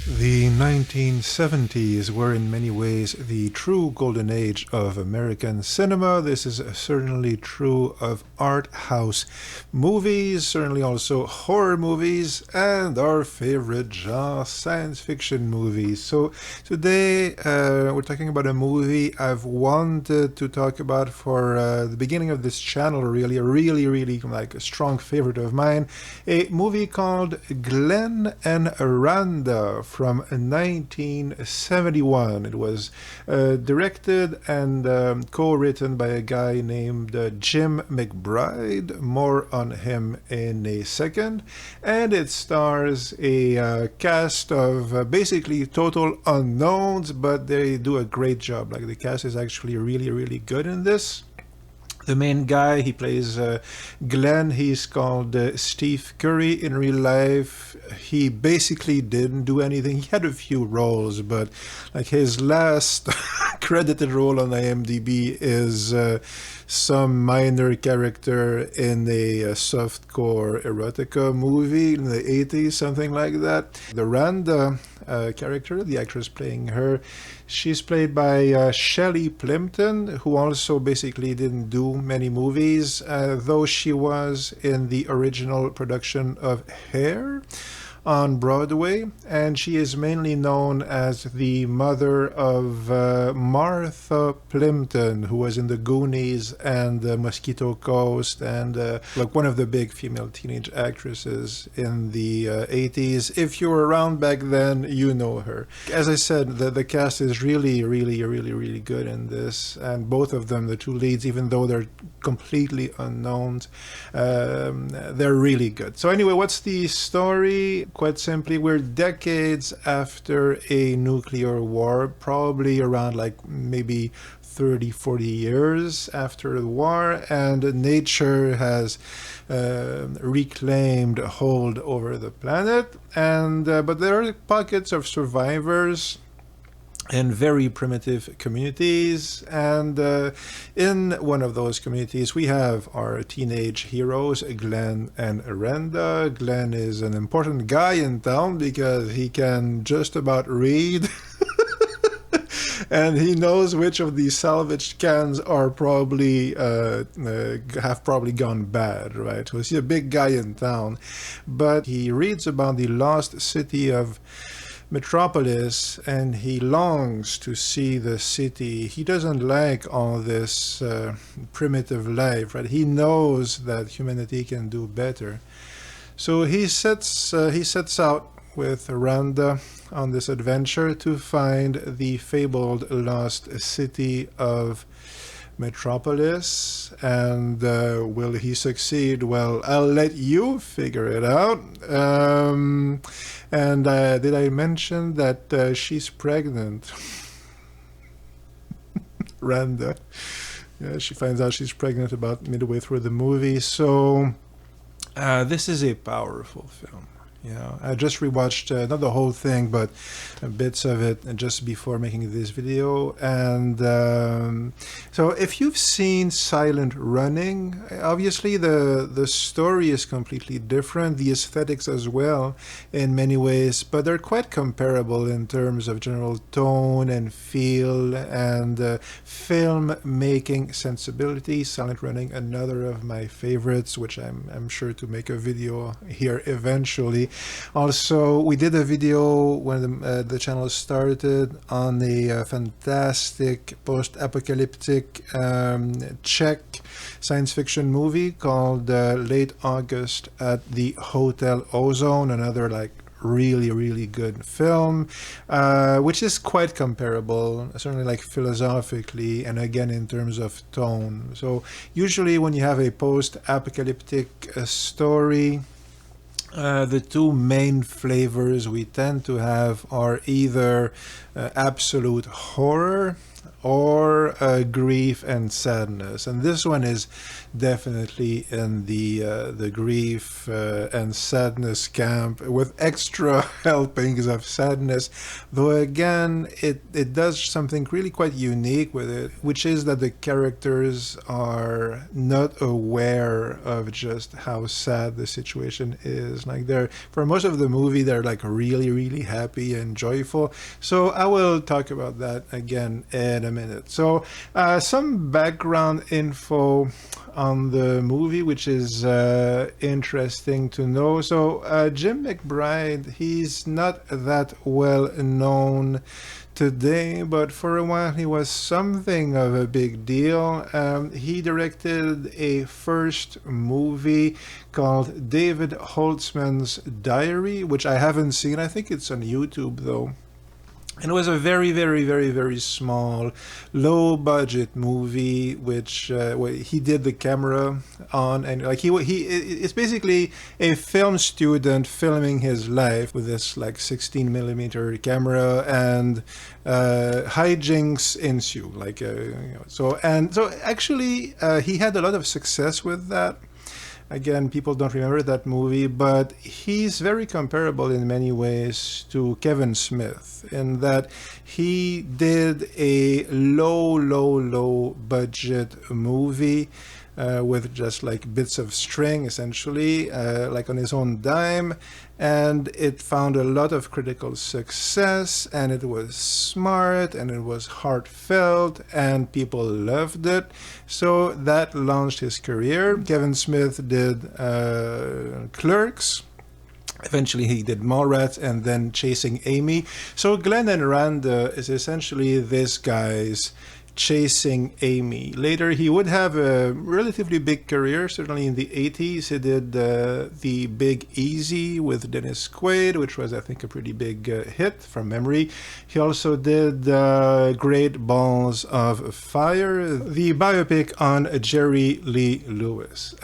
The 1970s were in many ways the true golden age of American cinema. This is certainly true of art house movies, certainly also horror movies, and our favorite genre, science fiction movies. So today we're talking about a movie I've wanted to talk about for the beginning of this channel, really, like a strong favorite of mine. A movie called Glen and Randa from 1971. It was directed and co-written by a guy named Jim McBride. More on him in a second. And it stars a cast of basically total unknowns, but they do a great job. Like, the cast is actually really good in this. The main guy, he plays Glenn. He's called Steve Curry in real life. He basically didn't do anything. He had a few roles, but like his last credited role on IMDb is some minor character in a softcore erotica movie in the 80s, something like that. The Randa character, the actress playing her, she's played by Shelley Plimpton, who also basically didn't do many movies, though she was in the original production of Hair on Broadway, and she is mainly known as the mother of Martha Plimpton, who was in the Goonies and Mosquito Coast, and like one of the big female teenage actresses in the 80s. If you were around back then, you know her. As I said, the cast is really good in this, and both of them, the two leads, even though they're completely unknowns, they're really good. So anyway, what's the story? Quite simply, we're decades after a nuclear war, probably around like maybe 30-40 years after the war, and nature has reclaimed a hold over the planet, and but there are pockets of survivors in very primitive communities, and in one of those communities we have our teenage heroes, Glen and Randa. Glen is an important guy in town because he can just about read and he knows which of these salvaged cans are probably have probably gone bad, right? So he's a big guy in town, but he reads about the lost city of Metropolis, and he longs to see the city. He doesn't like all this primitive life, right? He knows that humanity can do better. So he sets out with Randa on this adventure to find the fabled lost city of Metropolis. And will he succeed? Well, I'll let you figure it out. And did I mention that she's pregnant? Randa. Yeah, she finds out she's pregnant about midway through the movie. So this is a powerful film. Yeah, I just rewatched not the whole thing, but bits of it just before making this video. And so if you've seen Silent Running, obviously the story is completely different, the aesthetics as well in many ways, but they're quite comparable in terms of general tone and feel and film making sensibility. Silent Running, another of my favorites, which I'm sure to make a video here eventually. Also, we did a video when the channel started on a fantastic post-apocalyptic Czech science fiction movie called Late August at the Hotel Ozone, another like really good film, which is quite comparable, certainly like philosophically and again in terms of tone. So usually when you have a post-apocalyptic story, the two main flavors we tend to have are either absolute horror or grief and sadness. And this one is definitely in the grief and sadness camp, with extra helpings of sadness. Though again, it does something really quite unique with it, which is that the characters are not aware of just how sad the situation is. Like, they're, for most of the movie, they're like really, really happy and joyful. So I will talk about that again in a minute. So some background info on the movie, which is interesting to know. So Jim McBride, he's not that well known today, but for a while he was something of a big deal. He directed a first movie called David Holtzman's Diary, which I haven't seen. I think it's on YouTube though. And it was a very, very, very, very small, low-budget movie, which he did the camera on, and like it's basically a film student filming his life with this like 16mm camera, and hijinks ensue. Like so actually he had a lot of success with that. Again, people don't remember that movie, but he's very comparable in many ways to Kevin Smith in that he did a low budget movie with just like bits of string, essentially, like on his own dime, and it found a lot of critical success, and it was smart, and it was heartfelt, and people loved it. So that launched his career. Kevin Smith did Clerks. Eventually he did Mallrats, and then Chasing Amy. So Glen and Randa is essentially this guy's Chasing Amy. Later he would have a relatively big career, certainly in the 80s. He did the Big Easy with Dennis Quaid, which was, I think, a pretty big hit from memory. He also did Great Balls of Fire, the biopic on Jerry Lee Lewis.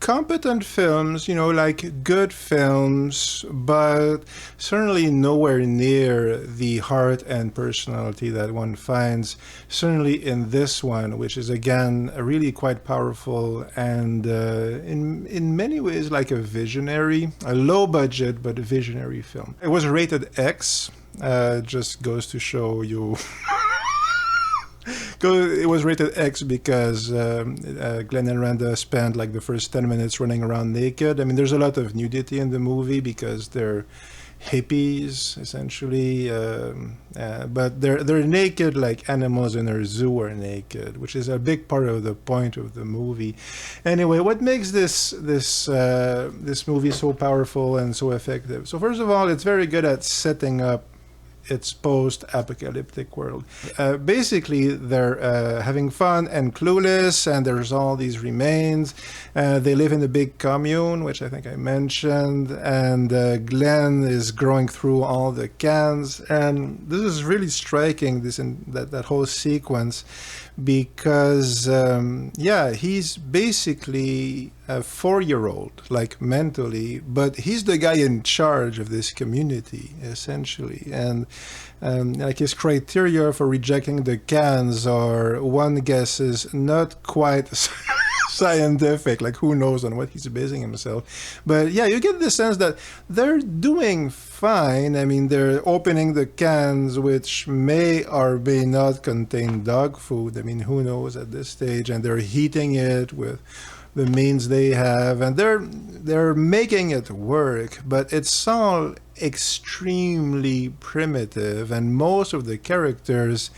Competent films, you know, like good films, but certainly nowhere near the heart and personality that one finds certainly in this one, which is again really quite powerful and in many ways like a visionary, a low budget but a visionary film. It was rated X, just goes to show you. It was rated X because Glen and Randa spent like the first 10 minutes running around naked. I mean, there's a lot of nudity in the movie because they're hippies essentially, but they're naked like animals in a zoo are naked, which is a big part of the point of the movie. Anyway, what makes this movie so powerful and so effective? So first of all, it's very good at setting up its post-apocalyptic world. Basically, they're having fun and clueless, and there's all these remains. They live in a big commune, which I think I mentioned, and Glenn is growing through all the cans. And this is really striking, that whole sequence, because, he's basically a 4-year-old, like mentally, but he's the guy in charge of this community, essentially. And like his criteria for rejecting the cans are, one guesses, not quite scientific, like who knows on what he's basing himself. But yeah, you get the sense that they're doing fine. I mean, they're opening the cans, which may or may not contain dog food. I mean, who knows at this stage? And they're heating it with the means they have, and they're making it work, but it's all extremely primitive, and most of the characters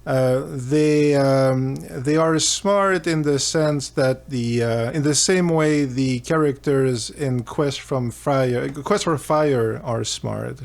they are smart in the sense that in the same way the characters in Quest for Fire are smart.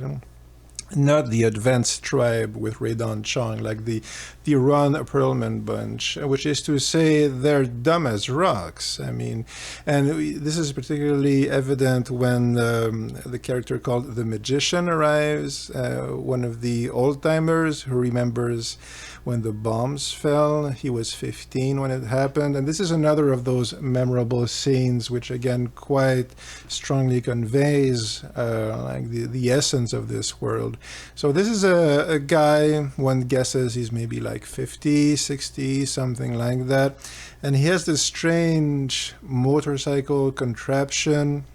Not the advanced tribe with Radon Chong, like the Ron Perlman bunch, which is to say they're dumb as rocks. I mean, and this is particularly evident when the character called the Magician arrives, one of the old-timers who remembers when the bombs fell. He was 15 when it happened, and this is another of those memorable scenes which again quite strongly conveys like the essence of this world. So this is a guy, one guesses he's maybe like 50, 60, something like that. And he has this strange motorcycle contraption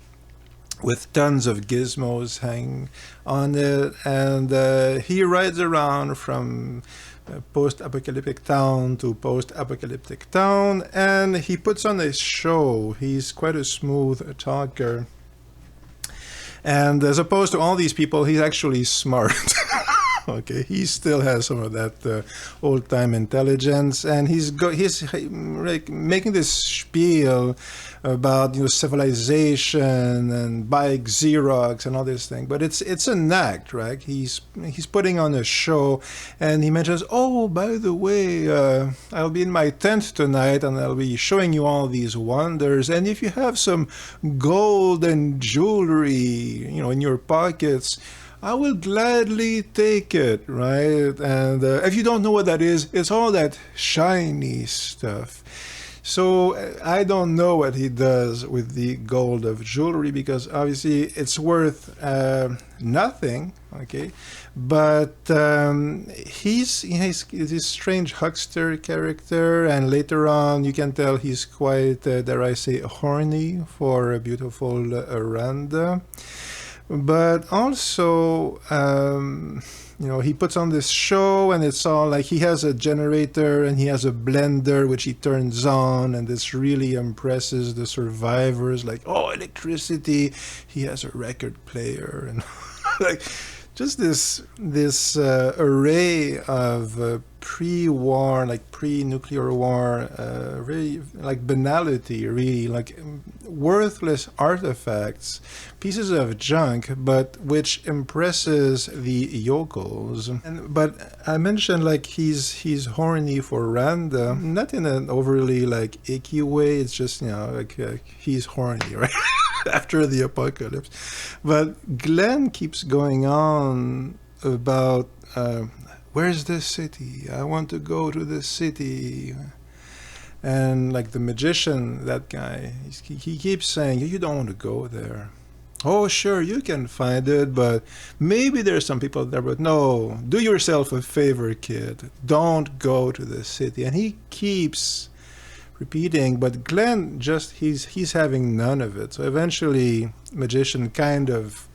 with tons of gizmos hanging on it. And he rides around from post-apocalyptic town to post-apocalyptic town, and he puts on a show. He's quite a smooth talker. And as opposed to all these people, he's actually smart. Okay, he still has some of that old-time intelligence, and he's like making this spiel about civilization and buying Xerox and all this thing. But it's an act, right? He's putting on a show, and he mentions, oh, by the way, I'll be in my tent tonight, and I'll be showing you all these wonders. And if you have some gold and jewelry, in your pockets, I will gladly take it, right? And if you don't know what that is, it's all that shiny stuff. So I don't know what he does with the gold of jewelry, because obviously it's worth nothing, okay? But he's this strange huckster character, and later on you can tell he's quite, dare I say, horny for a beautiful Randa. But also, he puts on this show, and it's all like he has a generator and he has a blender which he turns on, and this really impresses the survivors. Like, oh, electricity! He has a record player, and like just this array of pre-war, like pre-nuclear war, really like banality, really like worthless artifacts, pieces of junk, but which impresses the yokels. But I mentioned like he's horny for Randa, not in an overly like icky way. It's just like he's horny, right? After the apocalypse. But Glen keeps going on about where's this city? I want to go to this city. And like the magician, that guy, he keeps saying, you don't want to go there. Oh, sure, you can find it, but maybe there's some people there. But no, do yourself a favor, kid. Don't go to the city. And he keeps repeating, but Glen he's having none of it. So eventually, magician kind of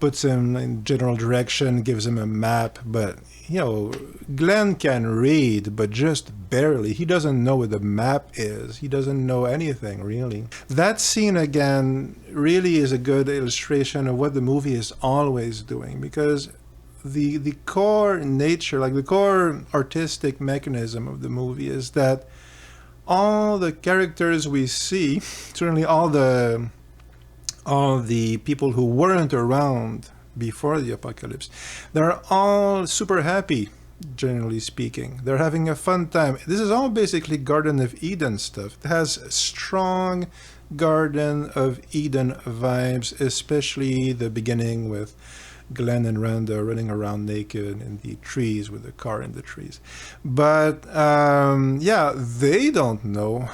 puts him in general direction, gives him a map, but Glen can read, but just barely. He doesn't know what the map is. He doesn't know anything, really. That scene, again, really is a good illustration of what the movie is always doing, because the core nature, like the core artistic mechanism of the movie is that all the characters we see, certainly all the people who weren't around before the apocalypse, they're all super happy, generally speaking. They're having a fun time. This is all basically Garden of Eden stuff. It has strong Garden of Eden vibes, especially the beginning with Glen and Randa running around naked in the trees with the car in the trees. But they don't know,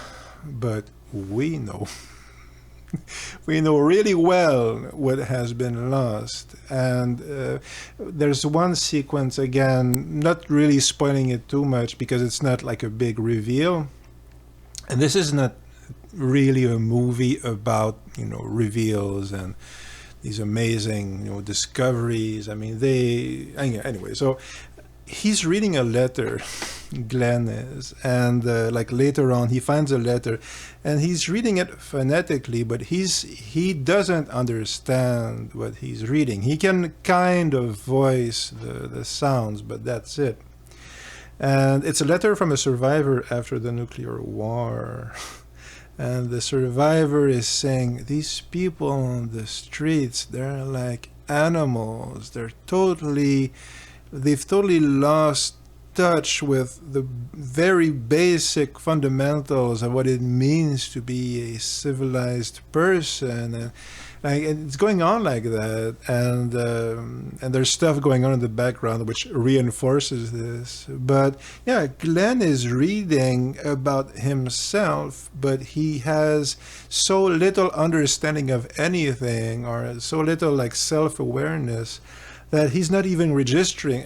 but we know. We know really well what has been lost. And there's one sequence, again, not really spoiling it too much because it's not like a big reveal. And this is not really a movie about, reveals and these amazing, discoveries. I mean, anyway, so he's reading a letter, Glen is, and like later on he finds a letter and he's reading it phonetically, but he doesn't understand what he's reading. He can kind of voice the sounds, but that's it. And it's a letter from a survivor after the nuclear war. And the survivor is saying, these people on the streets, they're like animals. They've totally lost touch with the very basic fundamentals of what it means to be a civilized person. And it's going on like that, and there's stuff going on in the background which reinforces this. But yeah, Glen is reading about himself, but he has so little understanding of anything, or so little like self-awareness, that he's not even registering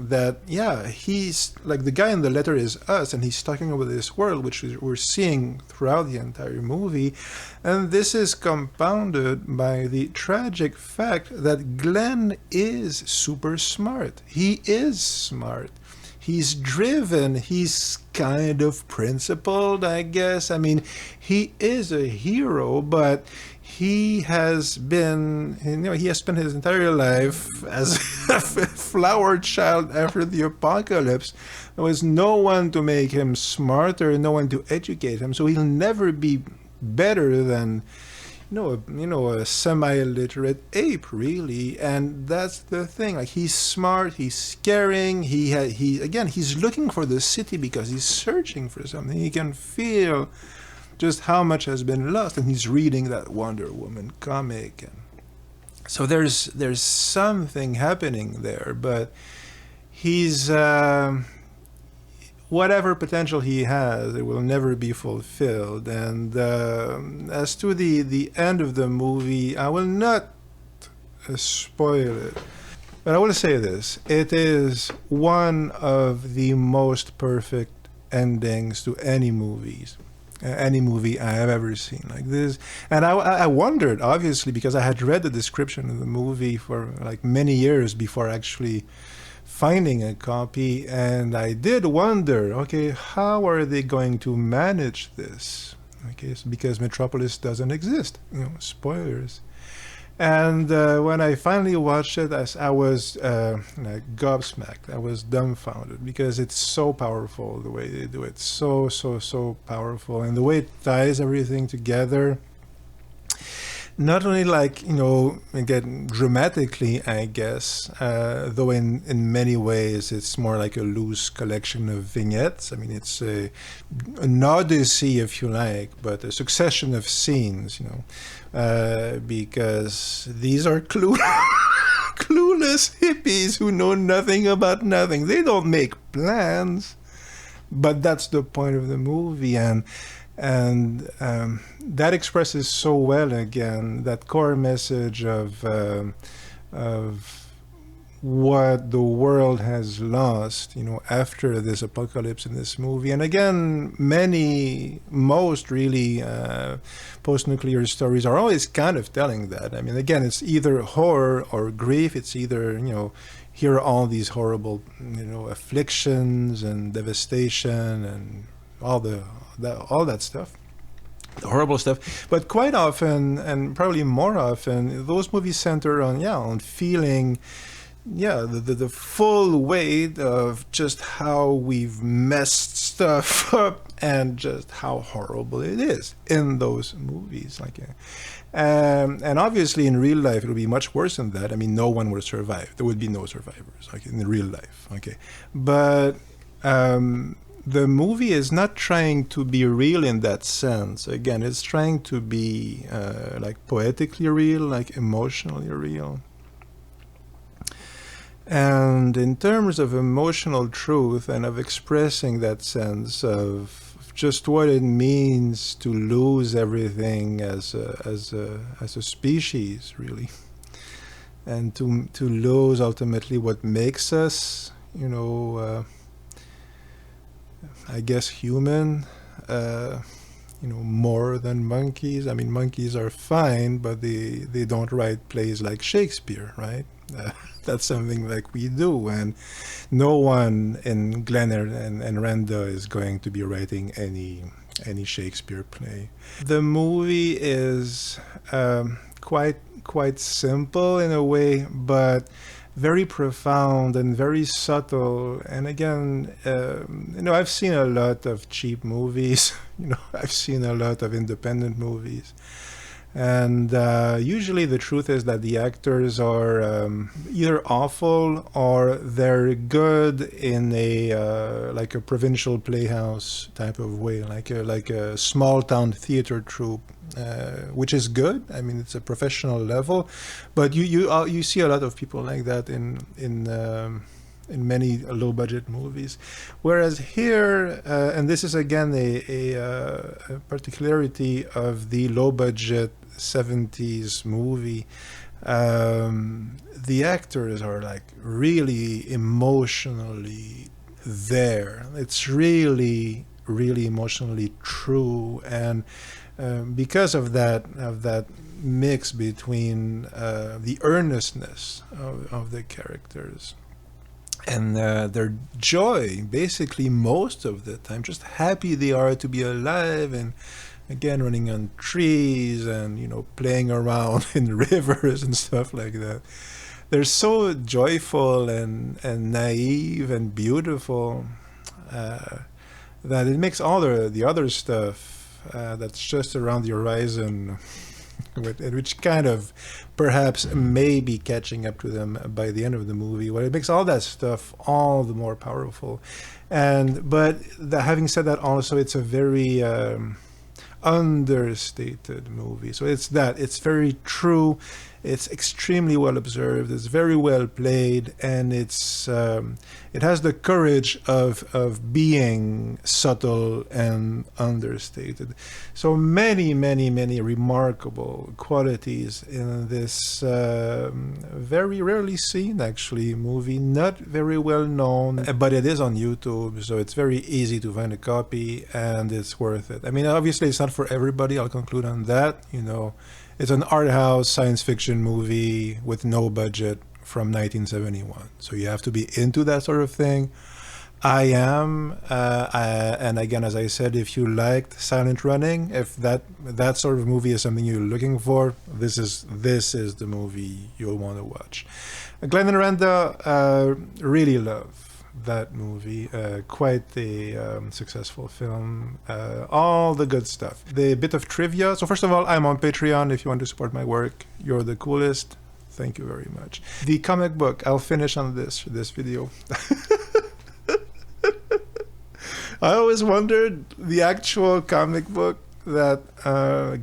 that, yeah, he's like the guy in the letter is us, and he's talking about this world which we're seeing throughout the entire movie. And this is compounded by the tragic fact that Glen is super smart. He is smart. He's driven. He's kind of principled, I guess. I mean, he is a hero, but he has been, he has spent his entire life as a flower child after the apocalypse. There was no one to make him smarter, no one to educate him, so he'll never be better than a semi-illiterate ape, really. And that's the thing. Like, he's smart, he's caring, he's looking for the city because he's searching for something. He can feel just how much has been lost, and he's reading that Wonder Woman comic, and so there's something happening there. But he's whatever potential he has, it will never be fulfilled. And as to the end of the movie, I will not spoil it, but I will say this: it is one of the most perfect endings to any movie I have ever seen like this. And I wondered, obviously, because I had read the description of the movie for like many years before actually finding a copy, and I did wonder, okay, how are they going to manage this? Okay, so because Metropolis doesn't exist, spoilers. And when I finally watched it, I was gobsmacked. I was dumbfounded because it's so powerful the way they do it. So powerful. And the way it ties everything together. Not only again, dramatically, I guess, though in many ways it's more like a loose collection of vignettes. I mean, it's an odyssey, if you like, but a succession of scenes, because these are clueless hippies who know nothing about nothing. They don't make plans, but that's the point of the movie. And that expresses so well, again, that core message of what the world has lost, after this apocalypse in this movie. And again, most really post-nuclear stories are always kind of telling that. I mean, again, it's either horror or grief. It's either, here are all these horrible, afflictions and devastation and all that stuff, the horrible stuff. But quite often, and probably more often, those movies center on feeling the full weight of just how we've messed stuff up and just how horrible it is in those movies. And obviously in real life it would be much worse than that. I mean, no one would survive. There would be no survivors in real life. But the movie is not trying to be real in that sense. Again, it's trying to be poetically real, emotionally real. And in terms of emotional truth and of expressing that sense of just what it means to lose everything as a species, really, and to lose ultimately what makes us, I guess, human, more than monkeys. I mean, monkeys are fine, but they don't write plays like Shakespeare, right? That's something like we do, and no one in Glen and Randa is going to be writing any Shakespeare play. The movie is quite simple in a way, but very profound and very subtle. And again, I've seen a lot of cheap movies. I've seen a lot of independent movies. And usually the truth is that the actors are either awful or they're good in a provincial playhouse type of way, like a small town theater troupe, which is good. I mean, it's a professional level, but you see a lot of people like that in many low budget movies. Whereas here, and this is again a particularity of the low budget 70s movie, The actors are like really emotionally there. It's really, really emotionally true, and because of that mix between the earnestness of the characters and their joy, basically most of the time, just happy they are to be alive, and again running on trees and playing around in rivers and stuff like that. They're so joyful and naive and beautiful that it makes all the other stuff that's just around the horizon, which kind of perhaps may be catching up to them by the end of the movie. Well, it makes all that stuff all the more powerful. But having said that, also it's a very understated movie. So it's very true. It's extremely well observed. It's very well played, and it has the courage of being subtle and understated. So many remarkable qualities in this very rarely seen actually movie. Not very well known, but it is on YouTube, so it's very easy to find a copy, and it's worth it. I mean, obviously it's not for everybody. I'll conclude on that. It's an art house science fiction movie with no budget from 1971. So you have to be into that sort of thing. I am. And again, as I said, if you liked Silent Running, if that sort of movie is something you're looking for, this is the movie you'll want to watch. Glen and Randa, really love that movie. Quite a successful film. All the good stuff. The bit of trivia. So first of all, I'm on Patreon. If you want to support my work, you're the coolest. Thank you very much. The comic book, I'll finish on this video. I always wondered the actual comic book that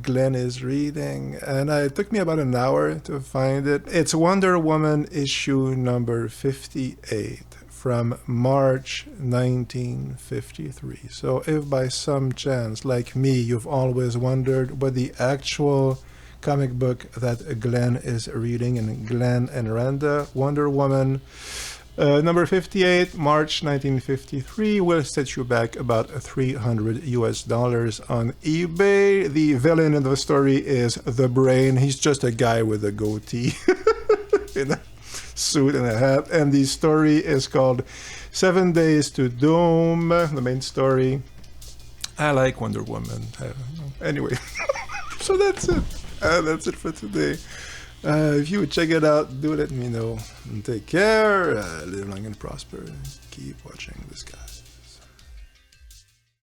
Glen is reading, and it took me about an hour to find it. It's Wonder Woman issue number 58 from March 1953. So if by some chance, like me, you've always wondered what the actual comic book that Glen is reading in Glen and Randa, Wonder Woman, number 58, March 1953, will set you back about $300 on eBay. The villain in the story is the Brain. He's just a guy with a goatee in a suit and a hat. And the story is called 7 Days to Doom, the main story. I like Wonder Woman. Anyway, so that's it. That's it for today. If you would check it out, do let me know. And take care, live long and prosper, and keep watching the skies.